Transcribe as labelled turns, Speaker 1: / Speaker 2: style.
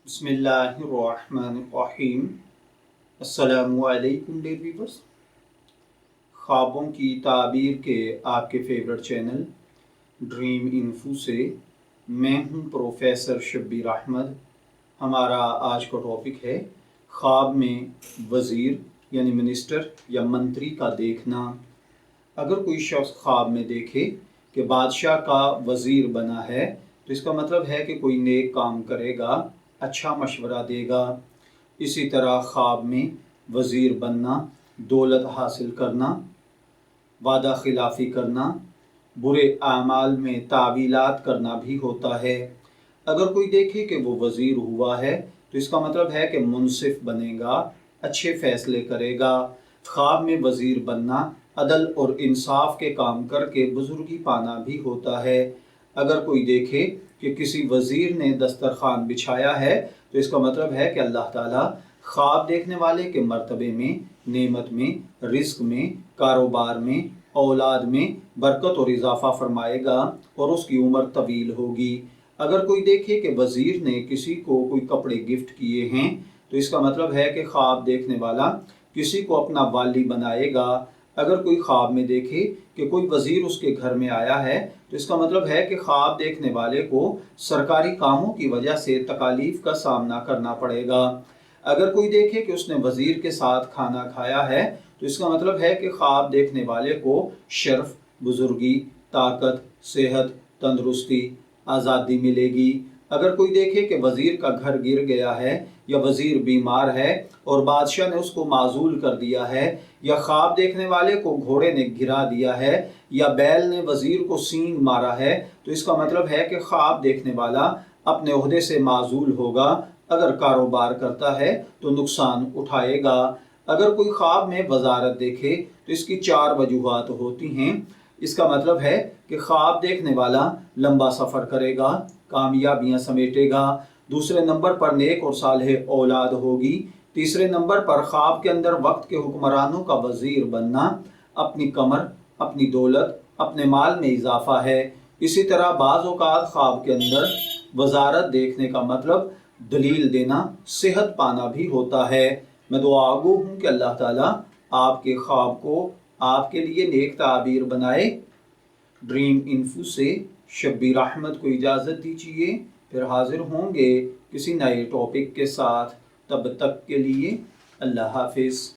Speaker 1: بسم اللہ الرحمن الرحیم۔ السلام علیکم ڈیئر ویورز، خوابوں کی تعبیر کے آپ کے فیورٹ چینل ڈریم انفو سے میں ہوں پروفیسر شبیر احمد۔ ہمارا آج کا ٹاپک ہے خواب میں وزیر یعنی منسٹر یا منتری کا دیکھنا۔ اگر کوئی شخص خواب میں دیکھے کہ بادشاہ کا وزیر بنا ہے تو اس کا مطلب ہے کہ کوئی نیک کام کرے گا، اچھا مشورہ دے گا۔ اسی طرح خواب میں وزیر بننا دولت حاصل کرنا، وعدہ خلافی کرنا، برے اعمال میں تعویلات کرنا بھی ہوتا ہے۔ اگر کوئی دیکھے کہ وہ وزیر ہوا ہے تو اس کا مطلب ہے کہ منصف بنے گا، اچھے فیصلے کرے گا۔ خواب میں وزیر بننا عدل اور انصاف کے کام کر کے بزرگی پانا بھی ہوتا ہے۔ اگر کوئی دیکھے کہ کسی وزیر نے دسترخوان بچھایا ہے تو اس کا مطلب ہے کہ اللہ تعالیٰ خواب دیکھنے والے کے مرتبے میں، نعمت میں، رزق میں، کاروبار میں، اولاد میں برکت اور اضافہ فرمائے گا اور اس کی عمر طویل ہوگی۔ اگر کوئی دیکھے کہ وزیر نے کسی کو کوئی کپڑے گفٹ کیے ہیں تو اس کا مطلب ہے کہ خواب دیکھنے والا کسی کو اپنا والی بنائے گا۔ اگر کوئی خواب میں دیکھے کہ کوئی وزیر اس کے گھر میں آیا ہے تو اس کا مطلب ہے کہ خواب دیکھنے والے کو سرکاری کاموں کی وجہ سے تکالیف کا سامنا کرنا پڑے گا۔ اگر کوئی دیکھے کہ اس نے وزیر کے ساتھ کھانا کھایا ہے تو اس کا مطلب ہے کہ خواب دیکھنے والے کو شرف، بزرگی، طاقت، صحت، تندرستی، آزادی ملے گی۔ اگر کوئی دیکھے کہ وزیر کا گھر گر گیا ہے یا وزیر بیمار ہے اور بادشاہ نے اس کو معزول کر دیا ہے، یا خواب دیکھنے والے کو گھوڑے نے گرا دیا ہے یا بیل نے وزیر کو سینگ مارا ہے تو اس کا مطلب ہے کہ خواب دیکھنے والا اپنے عہدے سے معزول ہوگا۔ اگر کاروبار کرتا ہے تو نقصان اٹھائے گا۔ اگر کوئی خواب میں وزارت دیکھے تو اس کی 4 وجوہات ہوتی ہیں۔ اس کا مطلب ہے کہ خواب دیکھنے والا لمبا سفر کرے گا، کامیابیاں سمیٹے گا۔ دوسرے نمبر پر نیک اور صالح اولاد ہوگی۔ تیسرے نمبر پر خواب کے اندر وقت کے حکمرانوں کا وزیر بننا، اپنی کمر، اپنی دولت، اپنے مال میں اضافہ ہے۔ اسی طرح بعض اوقات خواب کے اندر وزارت دیکھنے کا مطلب دلیل دینا، صحت پانا بھی ہوتا ہے۔ میں دعا گو ہوں کہ اللہ تعالیٰ آپ کے خواب کو آپ کے لیے نیک تعبیر بنائے۔ ڈریم انفو سے شبیر احمد کو اجازت دیجیے، پھر حاضر ہوں گے کسی نئے ٹاپک کے ساتھ۔ تب تک کے لیے اللہ حافظ۔